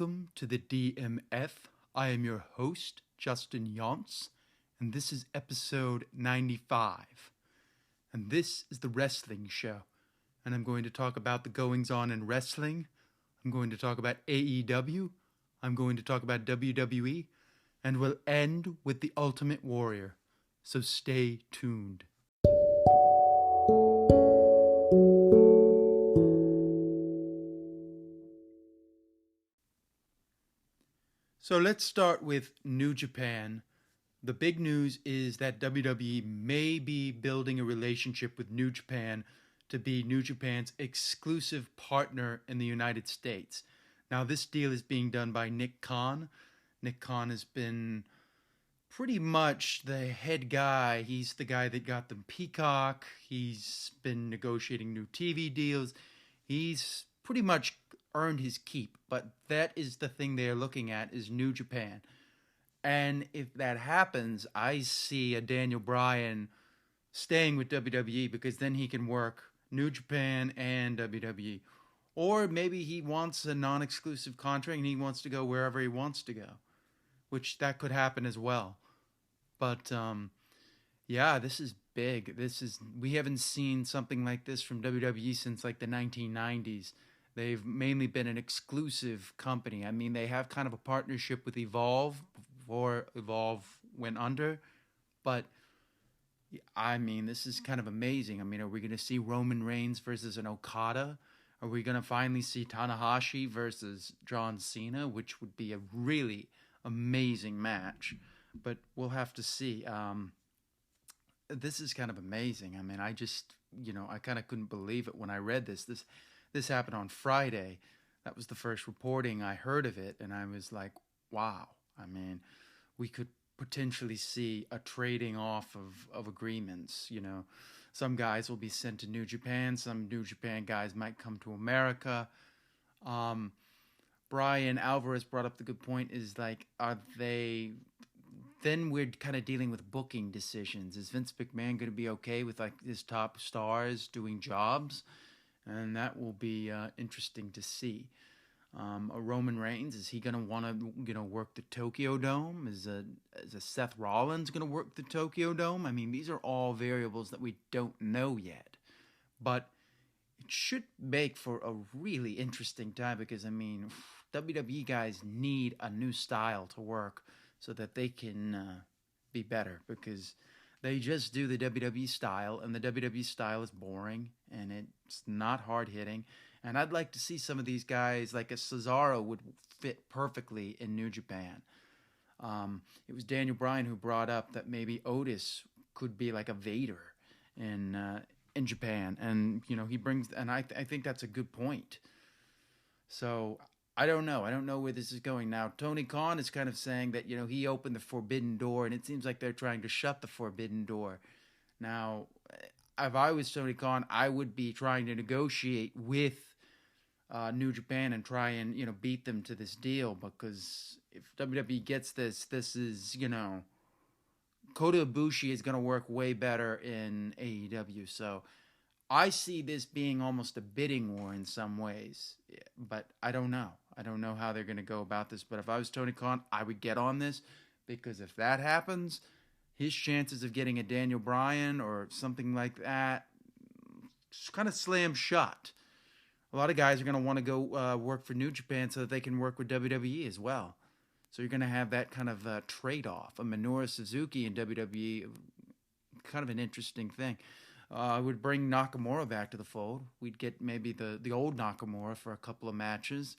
Welcome to the DMF. I am your host, Justin Yonce, and this is episode 95. And this is the wrestling show. And I'm going to talk about the goings-on in wrestling. I'm going to talk about AEW. I'm going to talk about WWE. And we'll end with the Ultimate Warrior. So stay tuned. So let's start with New Japan. The big news is that WWE may be building a relationship with New Japan to be New Japan's exclusive partner in the United States. Now, this deal is being done by Nick Khan. Nick Khan has been pretty much the head guy. He's the guy that got them Peacock. He's been negotiating new TV deals. He's pretty much earned his keep, but that is the thing they're looking at is New Japan. And if that happens, I see a Daniel Bryan staying with WWE because then he can work New Japan and WWE. Or maybe he wants a non-exclusive contract and he wants to go wherever he wants to go, which that could happen as well. But yeah, this is big. We haven't seen something like this from WWE since like the 1990s. They've mainly been an exclusive company. I mean, they have kind of a partnership with Evolve before Evolve went under. But, I mean, this is kind of amazing. I mean, are we going to see Roman Reigns versus an Okada? Are we going to finally see Tanahashi versus John Cena, which would be a really amazing match? But we'll have to see. This is kind of amazing. I mean, I kind of couldn't believe it when I read this. This happened on Friday. That was the first reporting I heard of it, and I was like, wow. I mean, we could potentially see a trading off of agreements, you know. Some guys will be sent to New Japan. Some New Japan guys might come to America. Brian Alvarez brought up the good point is like, are they... Then we're kind of dealing with booking decisions. Is Vince McMahon going to be okay with like his top stars doing jobs? And that will be interesting to see. A Roman Reigns, is he going to want to, work the Tokyo Dome? Is a Seth Rollins going to work the Tokyo Dome? I mean, these are all variables that we don't know yet. But it should make for a really interesting time because, I mean, WWE guys need a new style to work so that they can be better because they just do the WWE style, and the WWE style is boring, and it's not hard-hitting. And I'd like to see some of these guys, like a Cesaro, would fit perfectly in New Japan. It was Daniel Bryan who brought up that maybe Otis could be like a Vader in Japan, and he brings, and I think that's a good point. So I don't know. I don't know where this is going now. Tony Khan is kind of saying that, he opened the forbidden door, and it seems like they're trying to shut the forbidden door. Now, if I was Tony Khan, I would be trying to negotiate with New Japan and try and, beat them to this deal because if WWE gets this is, Kota Ibushi is going to work way better in AEW. So I see this being almost a bidding war in some ways, but I don't know. I don't know how they're going to go about this, but if I was Tony Khan, I would get on this because if that happens, his chances of getting a Daniel Bryan or something like that kind of slam shut. A lot of guys are going to want to go work for New Japan so that they can work with WWE as well. So you're going to have that kind of trade-off. A Minoru Suzuki in WWE, kind of an interesting thing. I would bring Nakamura back to the fold. We'd get maybe the old Nakamura for a couple of matches,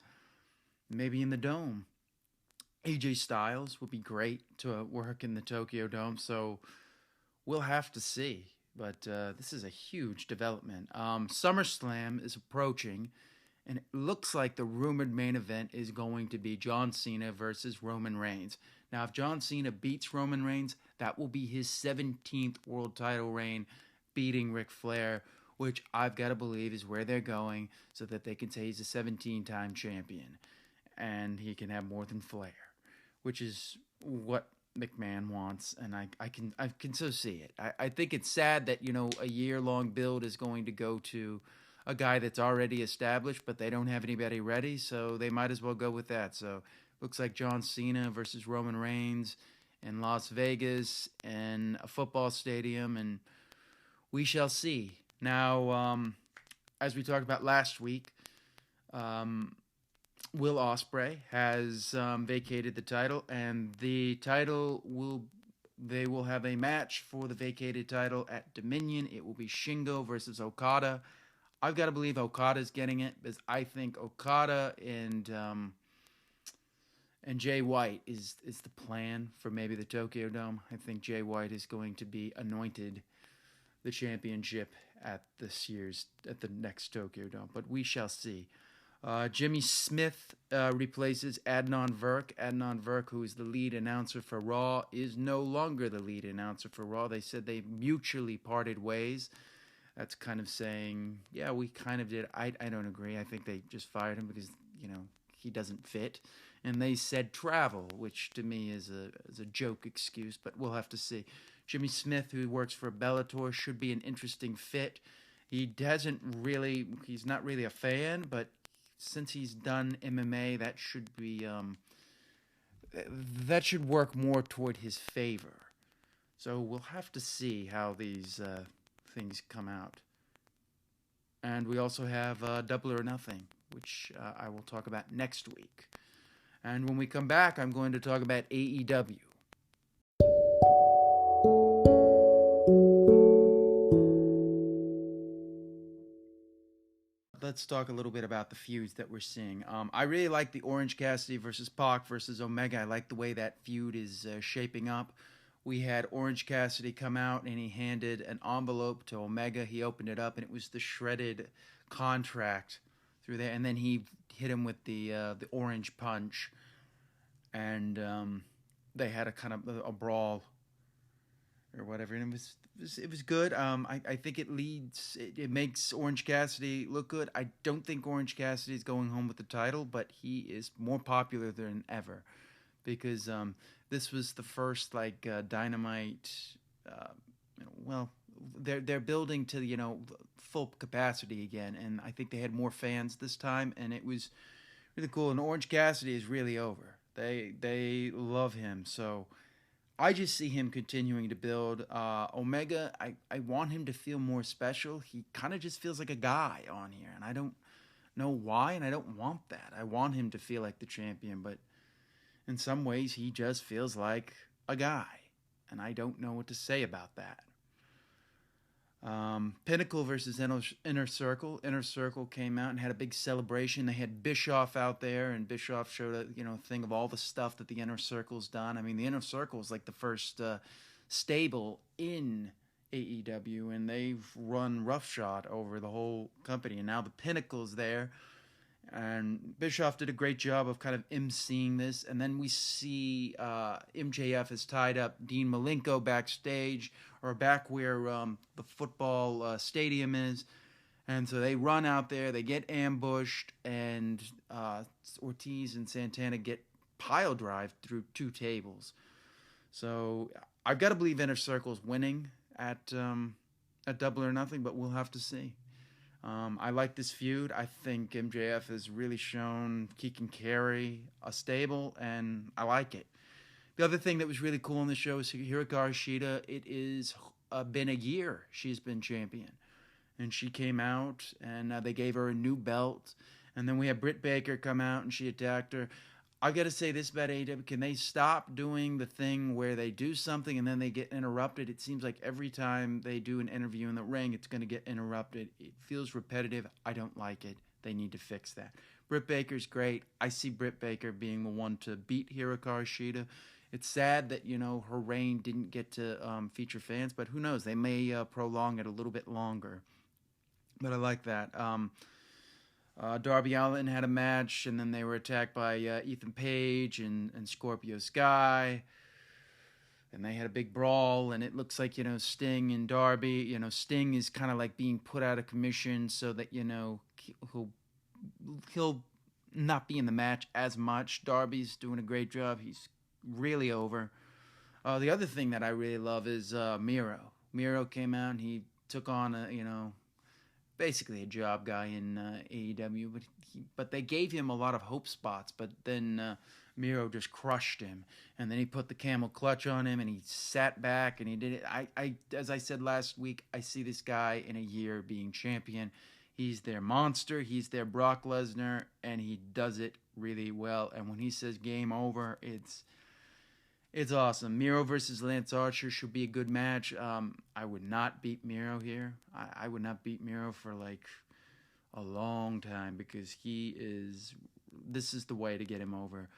maybe in the Dome. AJ Styles would be great to work in the Tokyo Dome, so we'll have to see. But this is a huge development. SummerSlam is approaching, and it looks like the rumored main event is going to be John Cena versus Roman Reigns. Now, if John Cena beats Roman Reigns, that will be his 17th world title reign, beating Ric Flair, which I've got to believe is where they're going so that they can say he's a 17-time champion and he can have more than Flair, which is what McMahon wants, and I can so see it. I think it's sad that, a year-long build is going to go to a guy that's already established, but they don't have anybody ready, so they might as well go with that. So looks like John Cena versus Roman Reigns in Las Vegas and a football stadium, and we shall see. Now, as we talked about last week, um, Will Ospreay has vacated the title, and the title will they will have a match for the vacated title at Dominion. It will be Shingo versus Okada. I've got to believe Okada's getting it because I think Okada and Jay White is the plan for maybe the Tokyo Dome. I think Jay White is going to be anointed the championship at the next Tokyo Dome, but we shall see. Jimmy Smith replaces Adnan Virk. Adnan Virk, who is the lead announcer for Raw, is no longer the lead announcer for Raw. They said they mutually parted ways. That's kind of saying, yeah, we kind of did. I don't agree. I think they just fired him because, he doesn't fit. And they said travel, which to me is a joke excuse, but we'll have to see. Jimmy Smith, who works for Bellator, should be an interesting fit. He's not really a fan, but since he's done MMA, that should work more toward his favor. So we'll have to see how these things come out. And we also have Double or Nothing, which I will talk about next week. And when we come back, I'm going to talk about AEW. Let's talk a little bit about the feuds that we're seeing. I really like the Orange Cassidy versus Pac versus Omega. I like the way that feud is shaping up. We had Orange Cassidy come out and he handed an envelope to Omega. He opened it up and it was the shredded contract through there. And then he hit him with the orange punch. And they had a kind of a brawl or whatever. And it was good. I think it makes Orange Cassidy look good. I don't think Orange Cassidy is going home with the title, but he is more popular than ever because this was the first Dynamite. They're building to full capacity again, and I think they had more fans this time, and it was really cool. And Orange Cassidy is really over. They love him, so I just see him continuing to build. Omega, I want him to feel more special. He kind of just feels like a guy on here, and I don't know why, and I don't want that. I want him to feel like the champion, but in some ways, he just feels like a guy, and I don't know what to say about that. Pinnacle versus Inner Circle. Inner Circle came out and had a big celebration. They had Bischoff out there, and Bischoff showed a thing of all the stuff that the Inner Circle's done. I mean, the Inner Circle is like the first stable in AEW, and they've run roughshod over the whole company. And now the Pinnacle's there, and Bischoff did a great job of kind of emceeing this. And then we see MJF has tied up Dean Malenko backstage, or back where the football stadium is. And so they run out there, they get ambushed, and Ortiz and Santana get pile drive through two tables. So I've got to believe Inner Circle's winning at Double or Nothing, but we'll have to see. I like this feud. I think MJF has really shown he can carry a stable, and I like it. The other thing that was really cool on the show is Hikaru Shida. It is been a year she's been champion. And she came out, and they gave her a new belt. And then we had Britt Baker come out, and she attacked her. I've got to say this about AEW. Can they stop doing the thing where they do something and then they get interrupted? It seems like every time they do an interview in the ring, it's going to get interrupted. It feels repetitive. I don't like it. They need to fix that. Britt Baker's great. I see Britt Baker being the one to beat Hikaru Shida. It's sad that, her reign didn't get to feature fans, but who knows? They may prolong it a little bit longer. But I like that. Darby Allin had a match, and then they were attacked by Ethan Page and Scorpio Sky. And they had a big brawl, and it looks like, Sting and Darby, Sting is kind of like being put out of commission so that, he'll not be in the match as much. Darby's doing a great job. He's really over. The other thing that I really love is Miro. Miro came out, and he took on basically a job guy in AEW, but they gave him a lot of hope spots. But then Miro just crushed him, and then he put the camel clutch on him, and he sat back and he did it. As I said last week, I see this guy in a year being champion. He's their monster. He's their Brock Lesnar, and he does it really well. And when he says game over, it's awesome. Miro versus Lance Archer should be a good match. I would not beat Miro here. I would not beat Miro for like a long time because this is the way to get him over.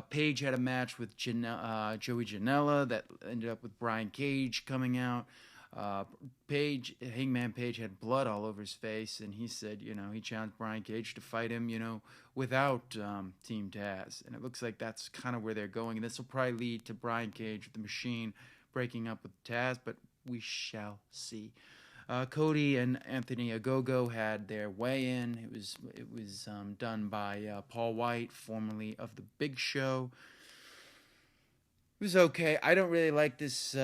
Page had a match with Joey Janela that ended up with Brian Cage coming out. Hangman Page had blood all over his face, and he said, he challenged Brian Cage to fight him, without Team Taz. And it looks like that's kind of where they're going. And this will probably lead to Brian Cage, the Machine, breaking up with Taz, but we shall see. Cody and Anthony Ogogo had their weigh-in. It was done by Paul White, formerly of the Big Show. It was okay. I don't really like this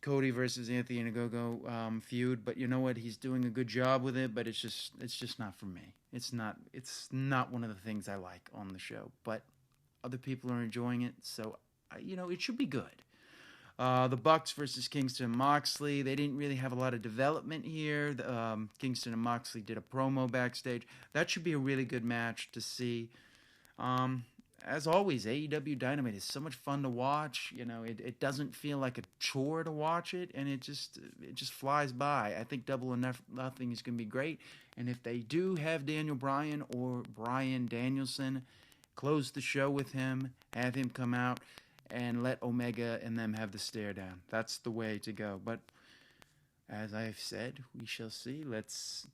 Cody versus Anthony Ogogo feud, but you know what? He's doing a good job with it. But it's just not for me. It's not one of the things I like on the show. But other people are enjoying it, so it should be good. The Bucks versus Kingston and Moxley. They didn't really have a lot of development here. Kingston and Moxley did a promo backstage. That should be a really good match to see. As always, AEW Dynamite is so much fun to watch. It doesn't feel like a chore to watch it, and it just flies by. I think Double or Nothing is going to be great. And if they do have Daniel Bryan or Bryan Danielson, close the show with him, have him come out, and let Omega and them have the stare down. That's the way to go. But as I've said, we shall see.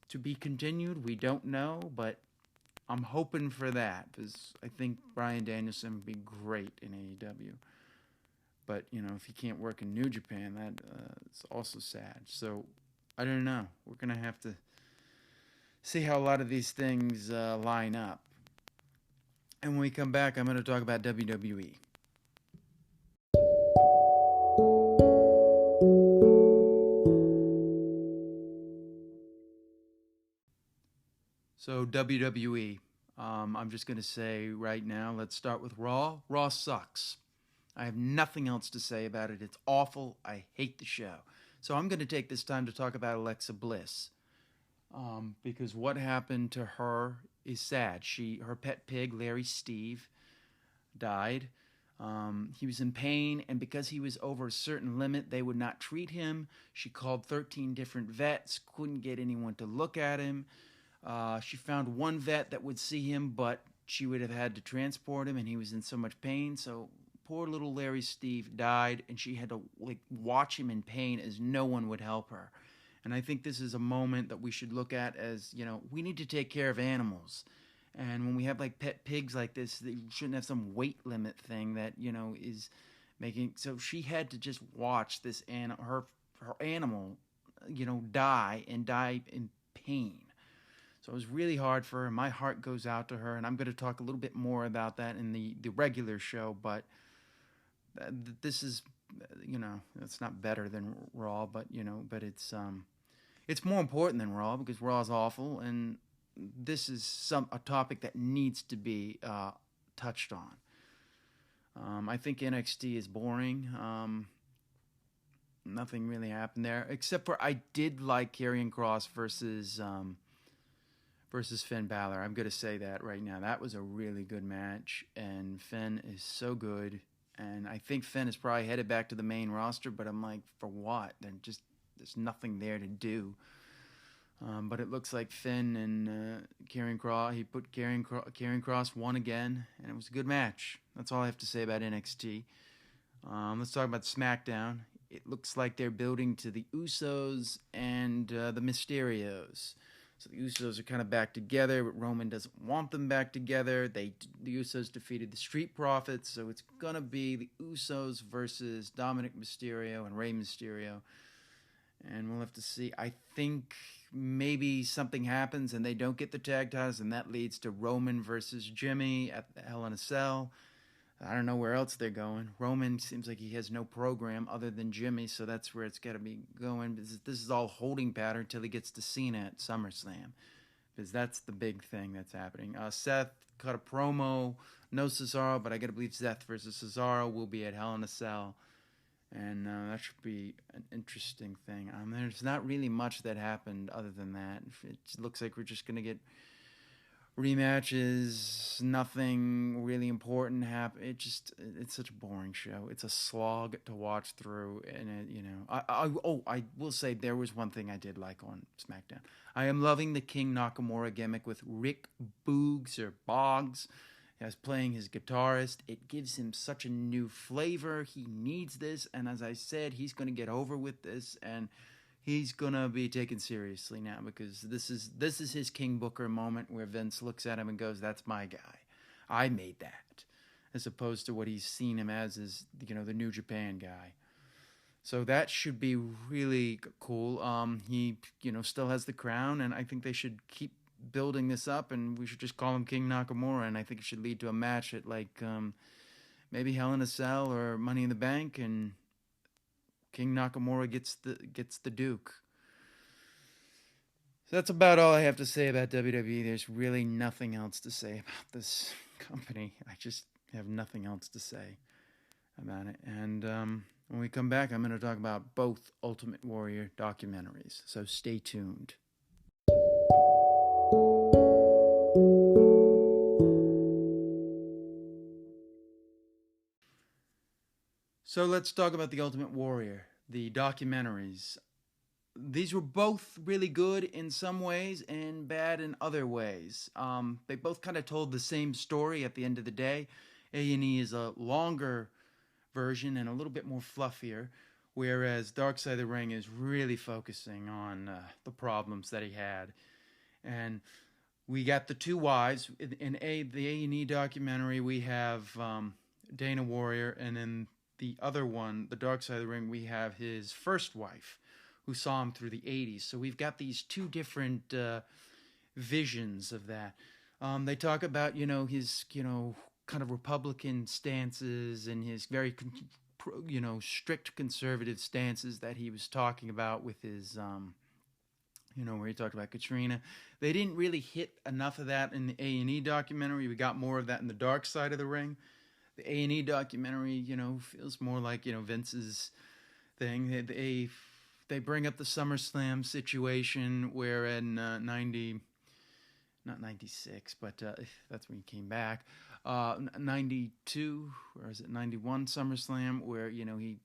To be continued. We don't know, but I'm hoping for that because I think Bryan Danielson would be great in AEW. But, if he can't work in New Japan, it's also sad. So, I don't know. We're going to have to see how a lot of these things line up. And when we come back, I'm going to talk about WWE. So WWE, I'm just going to say right now, let's start with Raw. Raw sucks. I have nothing else to say about it. It's awful. I hate the show. So I'm going to take this time to talk about Alexa Bliss because what happened to her is sad. Her pet pig, Larry Steve, died. He was in pain, and because he was over a certain limit, they would not treat him. She called 13 different vets, couldn't get anyone to look at him. She found one vet that would see him, but she would have had to transport him, and he was in so much pain. So poor little Larry Steve died, and she had to watch him in pain as no one would help her. And I think this is a moment that we should look at as, we need to take care of animals. And when we have pet pigs like this, they shouldn't have some weight limit thing that, is making. So she had to just watch this her animal, die in pain. So it was really hard for her. My heart goes out to her, and I'm going to talk a little bit more about that in the regular show. But this is, it's not better than Raw, but but it's more important than Raw because Raw is awful, and this is a topic that needs to be touched on. I think NXT is boring. Nothing really happened there, except for I did like Karrion Kross versus Finn Balor. I'm going to say that right now. That was a really good match, and Finn is so good. And I think Finn is probably headed back to the main roster, but I'm like, for what? There's nothing there to do. But it looks like Finn and Karrion Kross, he put Karrion Kross won again, and it was a good match. That's all I have to say about NXT. Let's talk about SmackDown. It looks like they're building to the Usos and the Mysterios. So the Usos are kind of back together, but Roman doesn't want them back together. The Usos defeated the Street Profits, so it's going to be the Usos versus Dominic Mysterio and Rey Mysterio. And we'll have to see. I think maybe something happens and they don't get the tag titles, and that leads to Roman versus Jimmy at the Hell in a Cell. I don't know where else they're going. Roman seems like he has no program other than Jimmy, so that's where it's got to be going. This is all holding pattern until he gets to Cena at SummerSlam, because that's the big thing that's happening. Seth cut a promo, no Cesaro, but I got to believe Seth versus Cesaro will be at Hell in a Cell, and that should be an interesting thing. There's not really much that happened other than that. It looks like we're just gonna get rematches, nothing really important happen. It's such a boring show. It's a slog to watch through, and I will say there was one thing I did like on SmackDown. I am loving the King Nakamura gimmick with Rick Boogs or Boggs as playing his guitarist. It gives him such a new flavor. He needs this, and as I said, he's going to get over with this, and he's gonna be taken seriously now, because this is his King Booker moment where Vince looks at him and goes, "That's my guy. I made that," as opposed to what he's seen him as the New Japan guy. So that should be really cool. He still has the crown, and I think they should keep building this up, and we should just call him King Nakamura, and I think it should lead to a match at maybe Hell in a Cell or Money in the Bank, and King Nakamura gets the Duke. So that's about all I have to say about WWE. There's really nothing else to say about this company. I just have nothing else to say about it. And when we come back, I'm going to talk about both Ultimate Warrior documentaries. So stay tuned. So let's talk about the Ultimate Warrior, the documentaries. These were both really good in some ways and bad in other ways. They both kind of told the same story at the end of the day. A&E is a longer version and a little bit more fluffier, whereas Dark Side of the Ring is really focusing on the problems that he had. And we got the two wives. In the A&E documentary, we have Dana Warrior, and in the other one, the Dark Side of the Ring, we have his first wife, who saw him through the 80s. So we've got these two different visions of that. They talk about, his, kind of Republican stances and his very, strict conservative stances that he was talking about with his, where he talked about Katrina. They didn't really hit enough of that in the A&E documentary. We got more of that in the Dark Side of the Ring. The A&E documentary, feels more like, Vince's thing. They bring up the SummerSlam situation where in 96, but that's when he came back. 92, or is it 91 SummerSlam, where he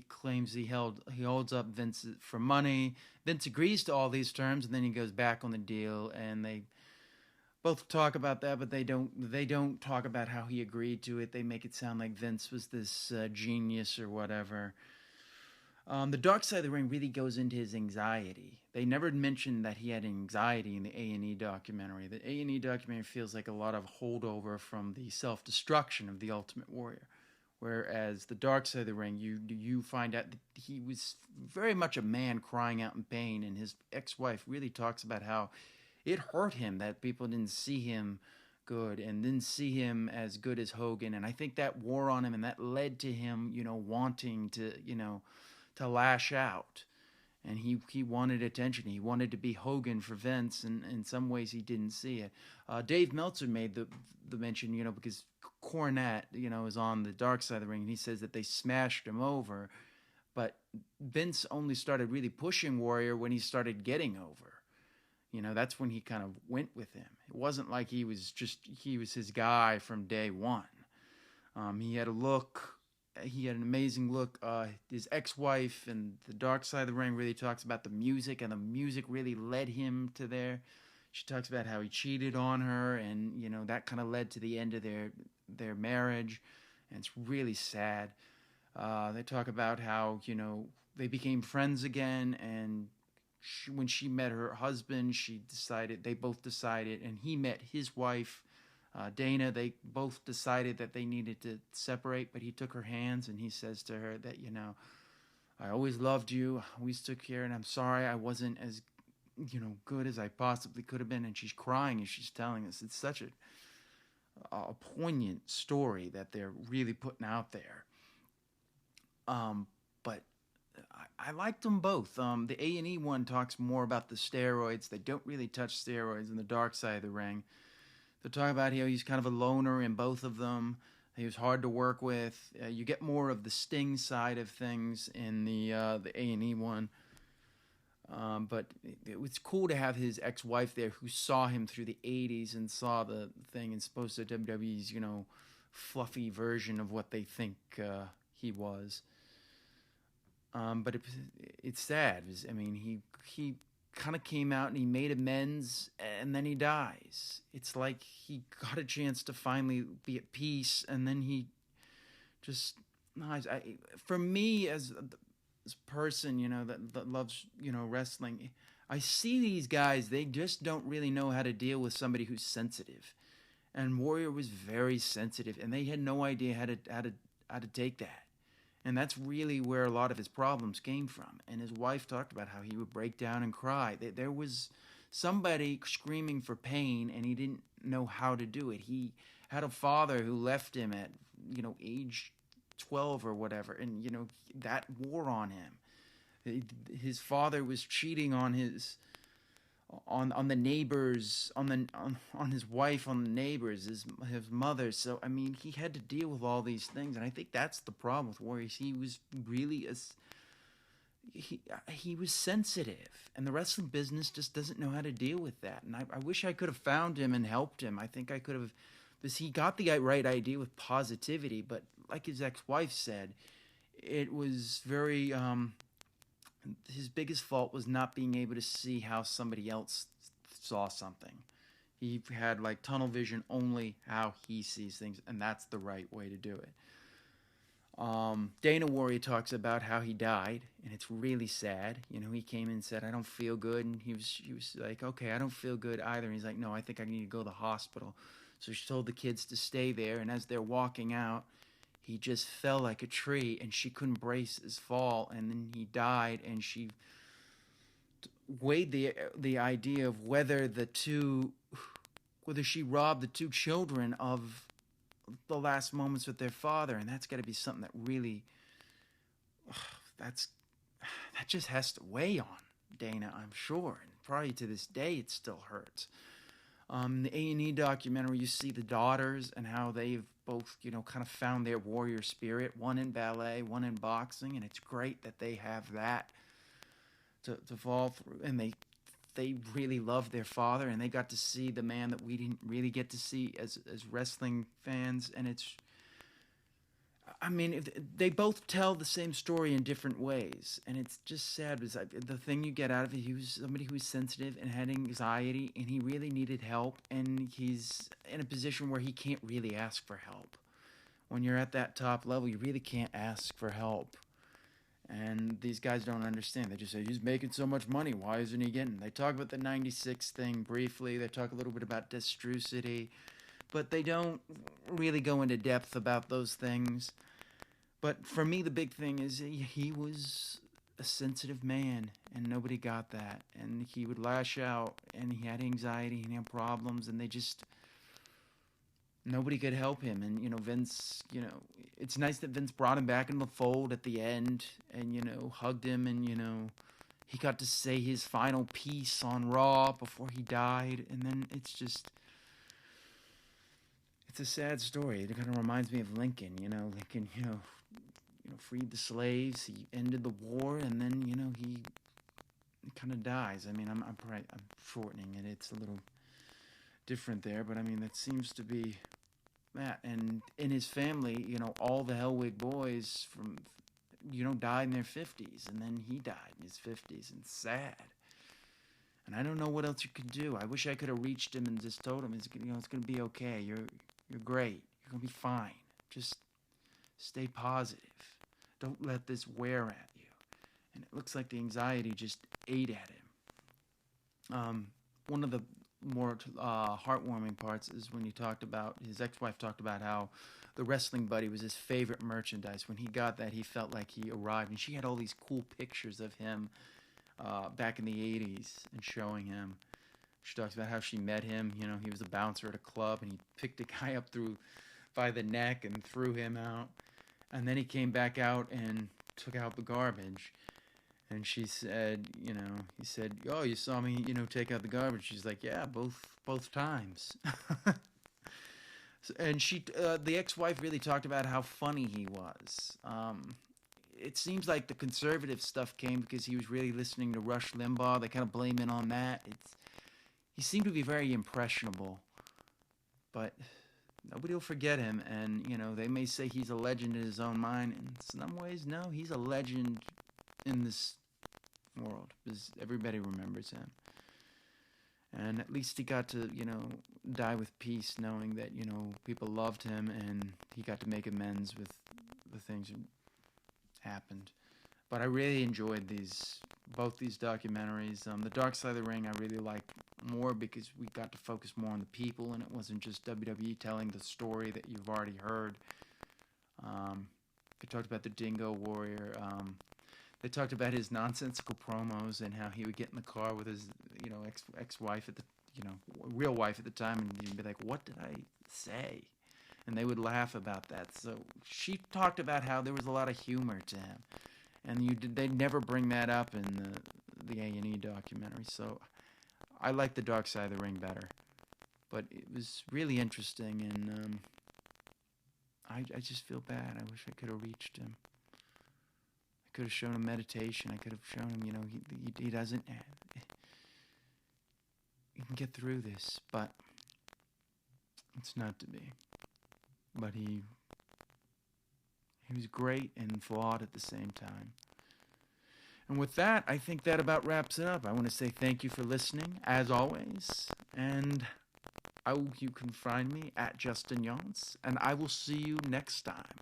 claims he holds up Vince for money. Vince agrees to all these terms, and then he goes back on the deal, and they both talk about that, but they don't talk about how he agreed to it. They make it sound like Vince was this genius or whatever. The Dark Side of the Ring really goes into his anxiety. They never mentioned that he had anxiety in the A&E documentary. The A&E documentary feels like a lot of holdover from the self-destruction of the Ultimate Warrior. Whereas the Dark Side of the Ring, you find out that he was very much a man crying out in pain, and his ex-wife really talks about how it hurt him that people didn't see him good and didn't see him as good as Hogan. And I think that wore on him, and that led to him, wanting to lash out. And he wanted attention. He wanted to be Hogan for Vince, and in some ways he didn't see it. Dave Meltzer made the mention, because Cornette, is on the Dark Side of the Ring, and he says that they smashed him over. But Vince only started really pushing Warrior when he started getting over. That's when he kind of went with him. It wasn't like he was his guy from day one. He had a look. He had an amazing look. His ex-wife and the Dark Side of the Ring really talks about the music, and the music really led him to there. She talks about how he cheated on her, and that kind of led to the end of their marriage, and it's really sad. They talk about how they became friends again, and when she met her husband, they both decided, and he met his wife, Dana. They both decided that they needed to separate, but he took her hands, and he says to her that, I always loved you, I always took care, and I'm sorry I wasn't as, good as I possibly could have been. And she's crying, and she's telling us it's such a poignant story that they're really putting out there. But I liked them both. The A&E one talks more about the steroids. They don't really touch steroids in the Dark Side of the Ring. They talk about how he's kind of a loner in both of them. He was hard to work with. You get more of the Sting side of things in the A&E one. But it was cool to have his ex-wife there who saw him through the 80s and saw the thing and supposed to WWE's, fluffy version of what they think he was. But it's sad. He kind of came out and he made amends and then he dies. It's like he got a chance to finally be at peace and then he just... for me, as a person, that loves, wrestling, I see these guys, they just don't really know how to deal with somebody who's sensitive. And Warrior was very sensitive and they had no idea how to take that. And that's really where a lot of his problems came from. And his wife talked about how he would break down and cry. There was somebody screaming for pain, and he didn't know how to do it. He had a father who left him at, age 12 or whatever, and, that wore on him. His father was cheating on on the neighbors, on his wife, on the neighbors, his mother. So he had to deal with all these things, and I think that's the problem with Warriors. He was really he was sensitive, and the wrestling business just doesn't know how to deal with that. And I wish I could have found him and helped him. I think I could have, because he got the right idea with positivity, but like his ex-wife said, it was very his biggest fault was not being able to see how somebody else saw something. He had tunnel vision, only how he sees things, and that's the right way to do it. Dana Warrior talks about how he died, and it's really sad. He came in and said, "I don't feel good," and he was like, "Okay, I don't feel good either." And he's like, "No, I think I need to go to the hospital." So she told the kids to stay there, and as they're walking out, he just fell like a tree, and she couldn't brace his fall, and then he died, and she weighed the idea of whether she robbed the two children of the last moments with their father, and that's got to be something that really, that just has to weigh on Dana, I'm sure, and probably to this day it still hurts. The A&E documentary, you see the daughters and how they've both, kind of found their warrior spirit, one in ballet, one in boxing, and it's great that they have that to fall through, and they really love their father, and they got to see the man that we didn't really get to see as wrestling fans, and it's... they both tell the same story in different ways, and it's just sad because the thing you get out of it, he was somebody who was sensitive and had anxiety, and he really needed help, and he's in a position where he can't really ask for help. When you're at that top level, you really can't ask for help. And these guys don't understand. They just say, he's making so much money, why isn't he getting? They talk about the 96 thing briefly, they talk a little bit about Destrucity, but they don't really go into depth about those things. But for me, the big thing is he was a sensitive man, and nobody got that. And he would lash out, and he had anxiety, and he had problems, and nobody could help him. And, Vince, it's nice that Vince brought him back in the fold at the end and, hugged him, and, he got to say his final piece on Raw before he died. And then it's a sad story. It kind of reminds me of Lincoln, Lincoln, freed the slaves, he ended the war, and then, he kind of dies. I'm shortening it. It's a little different there, but that seems to be that. And in his family, all the Hellwig boys died in their 50s, and then he died in his 50s, and it's sad. And I don't know what else you could do. I wish I could have reached him and just told him, it's going to be okay. You're great. You're going to be fine. Just stay positive. Don't let this wear at you. And it looks like the anxiety just ate at him. One of the more heartwarming parts is when his ex-wife talked about how the wrestling buddy was his favorite merchandise. When he got that, he felt like he arrived. And she had all these cool pictures of him back in the 80s and showing him. She talks about how she met him. You know, he was a bouncer at a club, and he picked a guy up by the neck and threw him out. And then he came back out and took out the garbage. And she said, you know, he said, "Oh, you saw me, you know, take out the garbage." She's like, "Yeah, both times." And the ex-wife really talked about how funny he was. It seems like the conservative stuff came because he was really listening to Rush Limbaugh. They kind of blame it on that. He seemed to be very impressionable, but nobody will forget him. And you know, they may say he's a legend in his own mind. In some ways, no, he's a legend in this world because everybody remembers him. And at least he got to, you know, die with peace, knowing that, you know, people loved him and he got to make amends with the things that happened. But I really enjoyed both these documentaries. The Dark Side of the Ring I really liked more because we got to focus more on the people and it wasn't just WWE telling the story that you've already heard. They talked about the Dingo Warrior. They talked about his nonsensical promos and how he would get in the car with his, you know, ex-wife at the, you know, real wife at the time, and he'd be like, "What did I say?" And they would laugh about that. So she talked about how there was a lot of humor to him, and they never bring that up in the A&E documentary. So I like the Dark Side of the Ring better, but it was really interesting, and I just feel bad. I wish I could have reached him. Could have shown him meditation. I could have shown him, you know, he doesn't. He can get through this, but it's not to be. But he was great and flawed at the same time. And with that, I think that about wraps it up. I want to say thank you for listening, as always. And you can find me at Justin Yance, and I will see you next time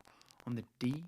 on the DMF.